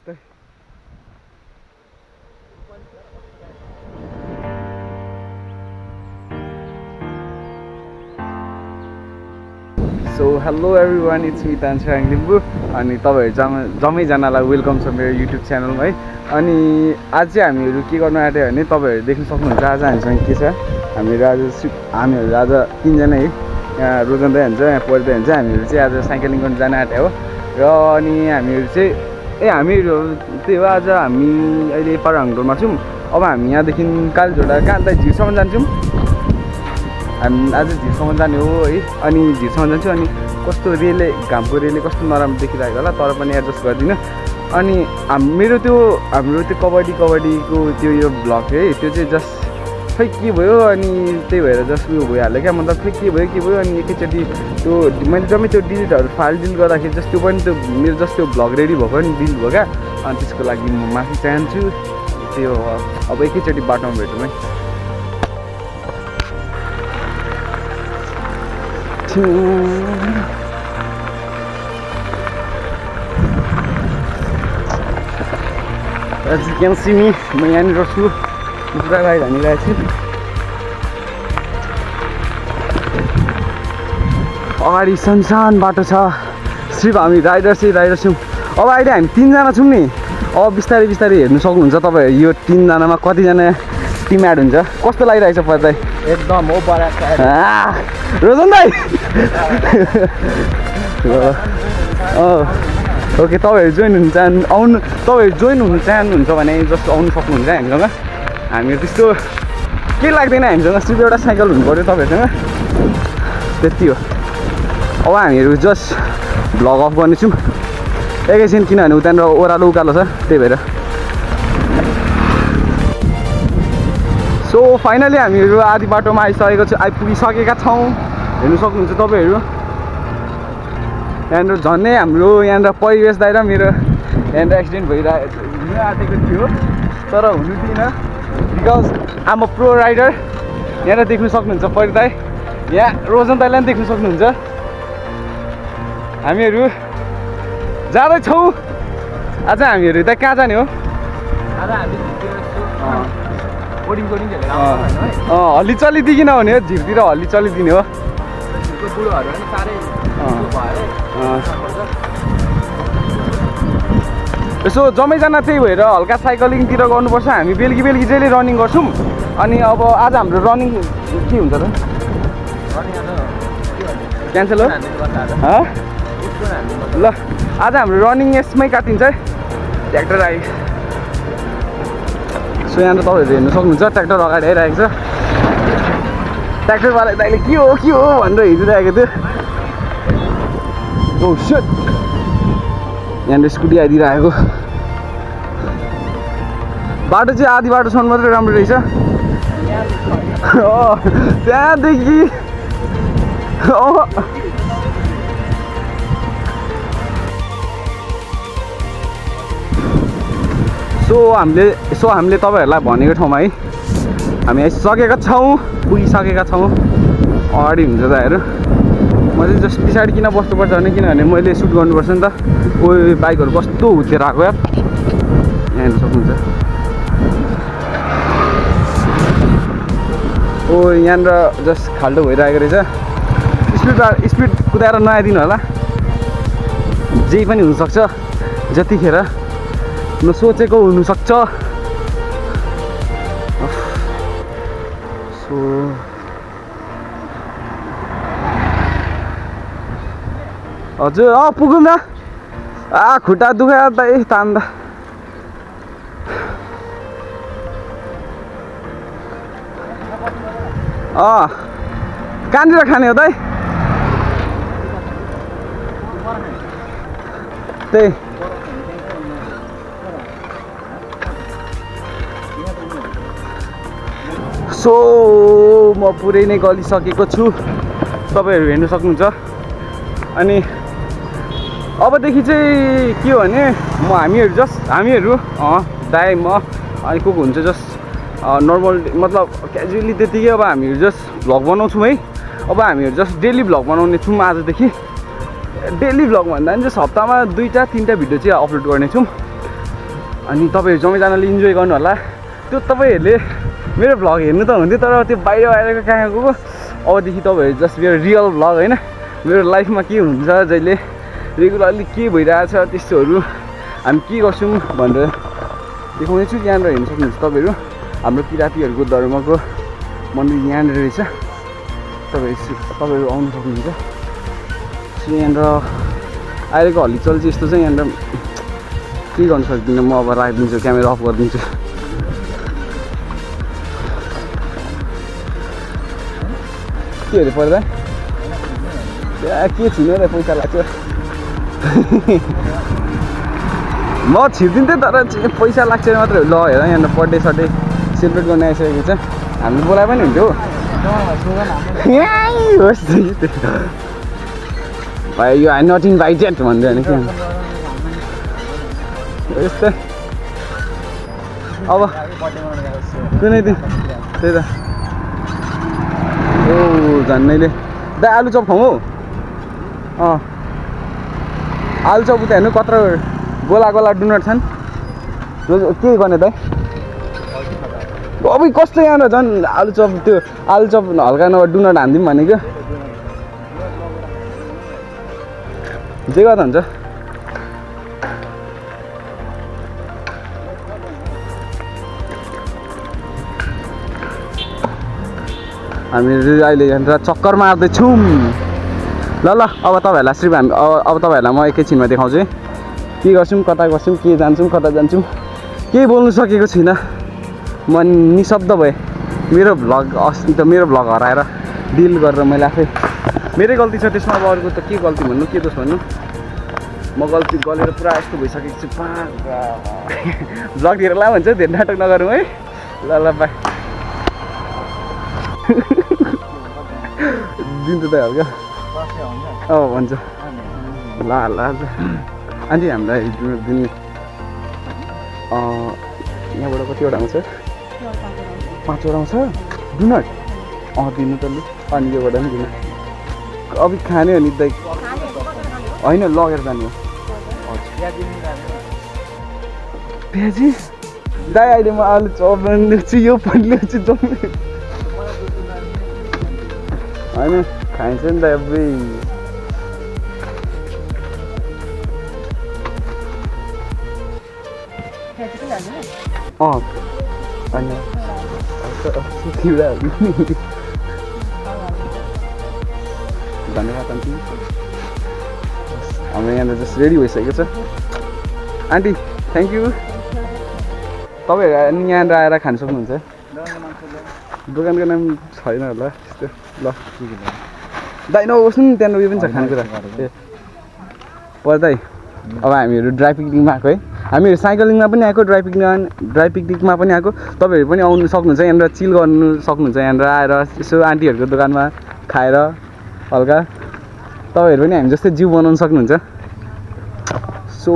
जस्तै so hello everyone it's me Tanchhang Limbu अनि तपाईँहरू जम्मैजनालाई वेलकम छ मेरो युट्युब च्यानलमा है। अनि आज चाहिँ हामीहरू के गर्नु आँट्यो भने तपाईँहरू देख्न सक्नुहुन्छ आज हामीसँग के छ। हामीहरू आज तिनजना है यहाँ रोजन्दै हुन्छ यहाँ पढ्दै हुन्छ। हामीहरू चाहिँ आज साइक्लिङ गर्न जान आँट्यो हो र अनि हामीहरू चाहिँ हामीहरू त्यही हो आज हामी अहिले पाराङडोमा छौँ। अब हामी यहाँदेखि कालीझोडा कहाँ त झिरसम्म जान्छौँ। हामी आज झिरसम्म जाने हो है। अनि झिरसम्म जान्छु अनि कस्तो रेले घामको रेले कस्तो नराम्रो देखिरहेको होला तर पनि एडजस्ट गरिदिनु। अनि हाम्रो त्यो कबड्डीको त्यो यो भ्लग है त्यो चाहिँ जस्ट खै के भयो अनि त्यही भएर जस्ट उयो भइहाल्यो क्या। मतलब खै के भयो अनि एकैचोटि त्यो मैले जम्मै त्यो डिलिटहरू फाइल डिलिट गर्दाखेरि जस्ट त्यो पनि त्यो मेरो जस्ट त्यो भ्लग रेडी भएको नि डिलिट भयो क्या। अनि त्यसको लागि म माफी चाहन्छु। त्यो अब एकैचोटि बाटोमा भेटौँ है। As you can see me, म यहाँनिर छु पुरा राइड हानिरहेको छु। अगाडि सनसान बाटो छ। सिर्फ हामी राइडर छौँ। अब अहिले हामी तिनजना छौँ नि। अब बिस्तारै हेर्नु सक्नुहुन्छ तपाईँहरू यो तिनजनामा कतिजना टिम एड हुन्छ। कस्तो लागिरहेको छ पत्ता एकदम हो बडा रोजन दाइ ओके तपाईँहरू जोइन हुनु चाहनुहुन्छ भने जस्तो आउनु सक्नुहुन्छ हामीसँग। हामीहरू त्यस्तो केही लाग्दैन हामीसँग सिर्फ एउटा साइकल हुनु पऱ्यो तपाईँहरूसँग त्यति हो। अब हामीहरू जस्ट भ्लग अफ गर्नेछौँ एकैछिन किनभने उतानिर ओह्रालो उकालो छ त्यही भएर। सो फाइनली हामीहरू आधी बाटोमा आइपुगिसकेका छौँ। हेर्नु सक्नुहुन्छ तपाईँहरू यहाँनिर झन्डै हाम्रो यहाँनिर परिवेश दाइ र मेरो यहाँनिर एक्सिडेन्ट हुनु आँटेको थियो तर हुनु दिइनँ because um a pro rider. यहाँनिर देख्नु सक्नुहुन्छ परि दाइ यहाँ रोजन दाइलाई पनि देख्नु सक्नुहुन्छ। हामीहरू जाँदैछौँ। आज हामीहरू त कहाँ जाने हो। आज हामी बोर्डिङ खेलेर हल्ली चलिदिकन हुने हो झिरतिर हल्ली चलिदिने हो। बुढोहरू पनि साह्रै यसो जम्मैजना त्यही भएर हल्का साइक्लिङतिर गर्नुपर्छ। हामी बेलुकी जहिले रनिङ गर्छौँ। अनि अब आज हाम्रो रनिङ के हुन्छ त क्यान्सल हो ल। आज हाम्रो रनिङ यसमै काटिन्छ है। ट्र्याक्टर आयो। सो यहाँ तपाईँहरू हेर्नु सक्नुहुन्छ ट्र्याक्टर अगाडि आइरहेको छ। ट्र्याक्टरवाला दाइले के हो भनेर हिँडिरहेको थियो। ओ शिट यहाँनिर स्कुटी आइदिइरहेको। बाटो चाहिँ आधी बाटोसम्म मात्रै राम्रो रहेछ। त्यहाँदेखि सो हामीले तपाईँहरूलाई भनेको ठाउँमा है हामी आइसकेका छौँ पुगिसकेका छौँ। अगाडि हुन्छ त हेर म चाहिँ जस्ट पछाडि किन बस्नुपर्छ भने किनभने मैले सुट गर्नुपर्छ नि त। कोही बाइकहरू कस्तो हुत्तेर आएको यार यहाँ हेर्नु सक्नुहुन्छ। ओ यहाँनिर जस्ट खाल्डो भइरहेको रहेछ। स्पिड कुदाएर नआइदिनु होला। जे पनि हुनसक्छ जतिखेर नसोचेको हुनसक्छ। सो हजुर पुगौँ न। खुट्टा दुखायो दाइ तान्दा। कहाँनिर खाने हो दाइ त्यही सो म पुरै नै गलिसकेको छु तपाईँहरू हेर्नु सक्नुहुन्छ। अनि अबदेखि चाहिँ के हो भने हामीहरू दाइ म अनि को हुन्छ जस्ट नर्मल मतलब क्याजुअली त्यतिकै। अब हामीहरू जस्ट भ्लग बनाउँछौँ है। अब हामीहरू जस्ट डेली भ्लग बनाउने छौँ आजदेखि। डेली भ्लग भन्दा पनि जस्ट हप्तामा 2-3टा भिडियो चाहिँ अपलोड गर्नेछौँ। अनि तपाईँहरू सबैजनाले इन्जोय गर्नु होला। त्यो तपाईँहरूले मेरो भ्लग हेर्नु त हुन्थ्यो तर त्यो बाहिर बाहिरको कहाँ गएको अबदेखि तपाईँहरू जस्ट मेरो रियल भ्लग होइन मेरो लाइफमा के हुन्छ जहिले रेगुलरली के भइरहेछ त्यस्तोहरू हामी के गर्छौँ भनेर देखाउने छु। यहाँनिर हेर्नु सक्नुहुन्छ तपाईँहरू हाम्रो किराँतीहरूको धर्मको मन्दिर यहाँनिर रहेछ। तपाईँहरू आउनु सक्नुहुन्छ। यहाँनिर अहिलेको हलचल चाहिँ यस्तो चाहिँ यहाँनिर के गर्नु सक्दिनँ म अब राखिदिन्छु क्यामेरा अफ गरिदिन्छु। के अरे पर्दा के छिर्नु र पैसा लाग्छ म छिर्दिन्थेँ तर पैसा लाग्छ मात्रै ल हेर यहाँनिर बर्थडे सडे सेलिब्रेट गर्न आइसकेको छ। हामीले बोलाए पनि हुन्थ्यो होस् भाइ यो आई नट इन्भाइटेड भन्दै होइन के यस्तै अब कुनै दिन त्यही त ओ झन्नैले दाइ आलु चप खाउँ हौ आलु चप उता हेर्नु कत्रो गोला गोला डुनट छन् के गर्ने दाइ अब कस्तो यहाँ झन् आलु चप त्यो आलु चप हल्का नभए डुनट हानिदिउँ भनेको जे गर्दा हुन्छ। हामी अहिले यहाँनिर चक्कर मार्दैछौँ। ल ल अब तपाईँहरूलाई सिर्फ हामी अब तपाईँहरूलाई म एकैछिनमा देखाउँछु है के गर्छौँ कता गर्छौँ के जान्छौँ कता जान्छौँ केही बोल्नु सकेको छुइनँ म निशब्द भएँ। मेरो भ्लग अस्ति त मेरो भ्लग हराएर डिल गरेर मैले आफै मेरै गल्ती छ त्यसमा। अब अरूको त के गल्ती भन्नु के दोष भन्नु म गल्ती गरेर पुरा यस्तो भइसकेको छु भ्लगतिर ला भन्छ धेरै नाटक नगरौँ है। ल ल बाई दिन्छ त हल्का भन्छ ल ल आन्टी हामीलाई दिने यहाँबाट कतिवटा आउँछ 5वटा आउँछ डुनट दिनु त लु अनि योबाट पनि दिनु अब खाने हो नि दाइ होइन लगेर जाने हो प्याजी दाइ अहिले म आलु चप ल्याउँछु यो पनि ल्याउँछु जम्मै होइन खाइन्छ नि त अबै अनि धन्यवाद आन्टी हाम्रो यहाँनिर जस्ट रेडी भइसकेको छ। Aunty thank you. तपाईँहरू यहाँनिर आएर खान सक्नुहुन्छ। दोकानको नाम छैन होला त्यस्तो ल दाइ नबस्नु नि त्यहाँनिर उयो पनि छ खानेकुरा ए पर्दै। अब हामीहरू ड्राई पिकनिकमा आएको है हामीहरू साइक्लिङमा पनि आएको ड्राई पिकनिकमा पनि आएको। तपाईँहरू पनि आउनु सक्नुहुन्छ यहाँनिर चिल गर्नु सक्नुहुन्छ यहाँनिर आएर यसो आन्टीहरूको दोकानमा खाएर हल्का तपाईँहरू पनि हामी जस्तै जिउ बनाउनु सक्नुहुन्छ। सो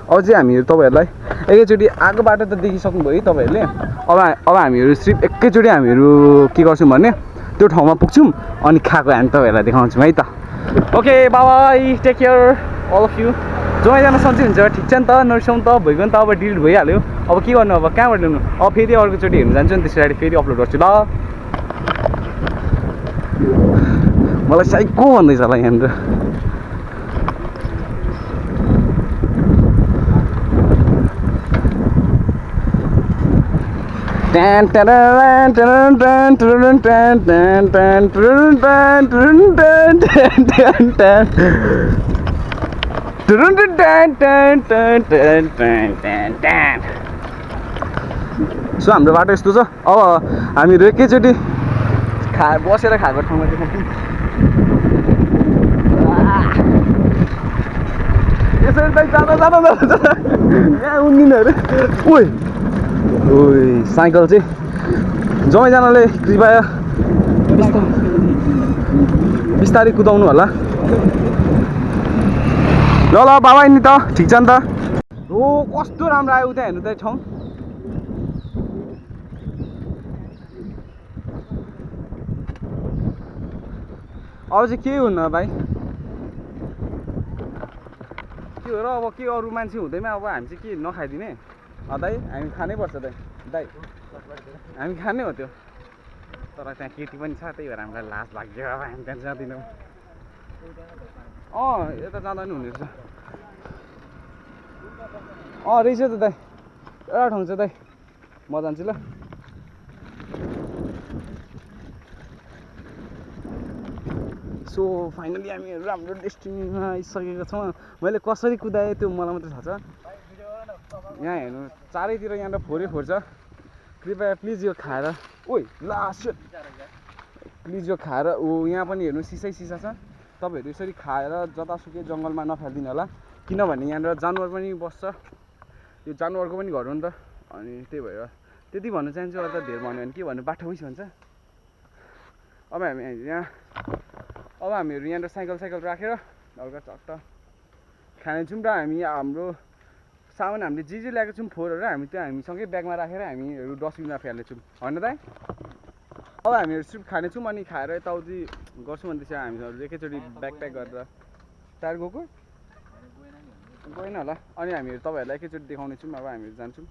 अब चाहिँ हामीहरू तपाईँहरूलाई एकैचोटि आएको बाटो त देखिसक्नुभयो है तपाईँहरूले। अब हामीहरू सिर्फ एकैचोटि हामीहरू के गर्छौँ भने त्यो ठाउँमा पुग्छौँ अनि खाएको हामी तपाईँहरूलाई देखाउँछौँ है त। Okay bye take care all of you. जमाइजान सन्चै हुन्छ ठिक छ नि त नरिसाउँ त भइगयो नि त अब डिलिट भइहाल्यो। अब के गर्नु अब कहाँबाट ल्याउनु अब फेरि अर्कोचोटि हेर्नु जान्छु नि त्यसरी फेरि अपलोड गर्छु ल। मलाई साइको भन्दैछ होला यहाँनिर सो हाम्रो बाटो यस्तो छ। अब हामीहरू एकैचोटि बसेर खाएको ठाउँमा देखाउँछौँ। यसरी त जाँदा यहाँ उन्दिनहरू ओइ ओइ साइकल चाहिँ जमाइजनाले कृपया बिस्तारै कुदाउनु होला। ल ल बाबा नि त ठिक छ नि त। हो कस्तो राम्रो आयो उता हेर्नु त ठाउँ अब चाहिँ के हुन्न भाइ के हो र अब के अरू मान्छे हुँदैमा अब हामी चाहिँ के नखाइदिने दाइ हामी खानै पर्छ दाइ दाइ हामी खाने हो त्यो तर त्यहाँ केटी पनि छ त्यही भएर हामीलाई लाज लाग्यो अब हामी त्यहाँ जाँदैनौँ यता जाँदा नि हुने रहेछ रहेछ त दाइ एउटा ठाउँ छ दाइ म जान्छु ल सो फाइनली हामीहरू हाम्रो डेस्टिनीमा आइसकेको छौँ मैले कसरी कुदाएँ त्यो मलाई मात्रै थाहा छ यहाँ हेर्नु चारैतिर यहाँबाट फोरै फोर्छ कृपया प्लिज यो खाएर ओइ लास्ट प्लिज यो खाएर यहाँ पनि हेर्नु सिसै सिसा छ तपाईँहरू यसरी खाएर जतासुकै जङ्गलमा नफालिदिनु होला किनभने यहाँनिर जानवर पनि बस्छ यो जानवरको पनि घर हो नि त अनि त्यही भएर त्यति भन्न चाहन्छु अरू त धेरै भन्यो भने के भन्नु बाठो भन्छ अब हामीहरू यहाँनिर साइकल राखेर हल्का चट्ट खानेछौँ र हामी हाम्रो सामान हामीले जे ल्याएको छौँ फोहोरहरू हामी हामीसँगै ब्यागमा राखेर हामीहरू डस्टबिनमा फ्याल्नेछौँ होइन त अब हामीहरू सिर्फ खानेछौँ अनि खाएर यताउति गर्छौँ अनि त्यसपछि हामीहरू एकैचोटि ब्याग प्याक गरेर टाढो गएको गएन होला अनि हामीहरू तपाईँहरूलाई एकैचोटि देखाउनेछौँ अब हामीहरू जान्छौँ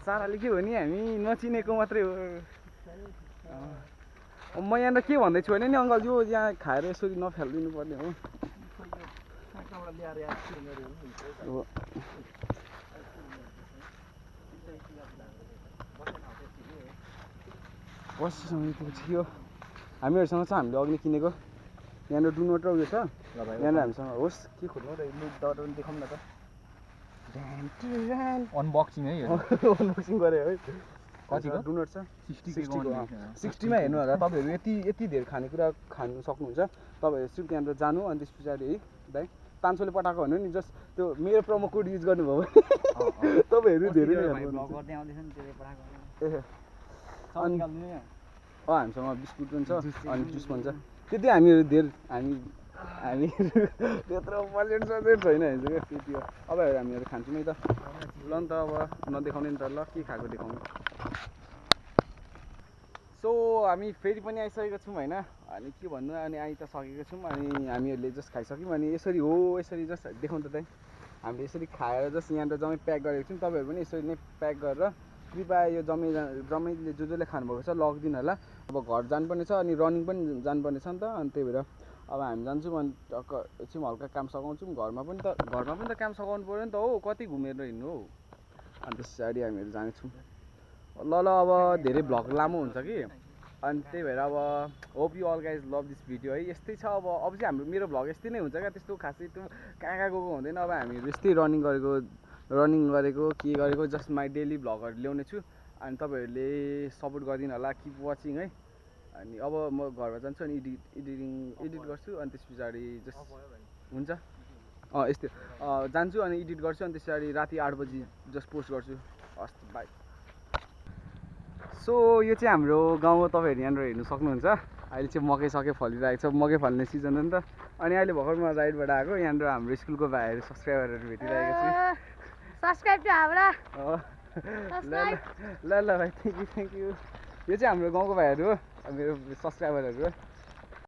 साराले के हो नि हामी नचिनेको मात्रै हो म यहाँनिर के भन्दैछु भने नि अङ्कल यो यहाँ खाएर यसरी नफालिदिनु पर्ने हो थियो हामीहरूसँग छ हामीले अघि किनेको यहाँनिर डुनोट र उयो छ यहाँनिर हामीसँग होस् के खोज्नु र दबाई देखाउँ न त अनबक्सिङ है अनबक्सिङ गरे है कतिको डुनट छ 60मा हेर्नु होला तपाईँहरू यति धेरै खानेकुरा खानु सक्नुहुन्छ तपाईँहरू सिर्फ त्यहाँनिर जानु अनि त्यस पछाडि है दाइ 500ले पठाएको भन्नु नि जस्ट त्यो मेरो प्रोमो कोड युज गर्नुभयो भने तपाईँहरू धेरै नै हामीसँग बिस्कुट पनि छ अनि जुस पनि छ त्यति हामीहरू धेरै हामी त्यत्रो बजेट सजेट छैन हामीसँग त्यति हो अब हामीहरू खान्छौँ है त ल नि त अब नदेखाउने नि त ल के खाएको देखाउनु सो हामी फेरि पनि आइसकेको छौँ होइन अनि के भन्नु अनि आइ त सकेको छौँ अनि हामीहरूले जस्ट खाइसक्यौँ अनि यसरी जस्ट देखाउँ त दाइ हामीले यसरी खाएर जस्ट यहाँनिर जम्मै प्याक गरेको छौँ तपाईँहरू पनि यसरी नै प्याक गरेर कृपया यो जम्मैले जसले खानुभएको छ लगिदिनु होला अब घर जानुपर्ने छ अनि रनिङ पनि जानुपर्ने छ नि त अनि त्यही भएर अब हामी जान्छौँ अनि टक्क एकछिन हल्का काम सघाउँछौँ घरमा पनि त काम सघाउनु पऱ्यो नि त हो कति घुमेर हिँड्नु हो अनि त्यस पछाडि हामीहरू जानेछौँ ल अब धेरै भ्लग लामो हुन्छ कि अनि त्यही भएर अब hope you all guys love this video है यस्तै छ अब चाहिँ हाम्रो मेरो भ्लग यस्तै नै हुन्छ क्या त्यस्तो खासै त्यो कहाँ गएको हुँदैन अब हामीहरू यस्तै रनिङ गरेको के गरेको जस्ट माई डेली भ्लगहरू ल्याउने छु अनि तपाईँहरूले सपोर्ट गरिदिनु होला किप वाचिङ है अनि अब म घरमा जान्छु अनि एडिट गर्छु अनि त्यस पछाडि जस्ट हुन्छ यस्तै जान्छु अनि एडिट गर्छु अनि त्यस पछाडि राति 8 बजी जस्ट पोस्ट गर्छु हस् बाई सो यो चाहिँ हाम्रो गाउँ हो तपाईँहरू यहाँनिर हेर्नु सक्नुहुन्छ अहिले चाहिँ मकै सकै फलिरहेको छ मकै फल्ने सिजन हो नि त अनि अहिले भर्खर म राइडबाट आएको यहाँनिर हाम्रो स्कुलको भाइहरू सब्सक्राइबरहरू भेटिरहेको छु सब्सक्राइब टु हाम्रा ल भाइ थ्याङ्क यू यो चाहिँ हाम्रो गाउँको भाइहरू हो मेरो सब्सक्राइबरहरू हो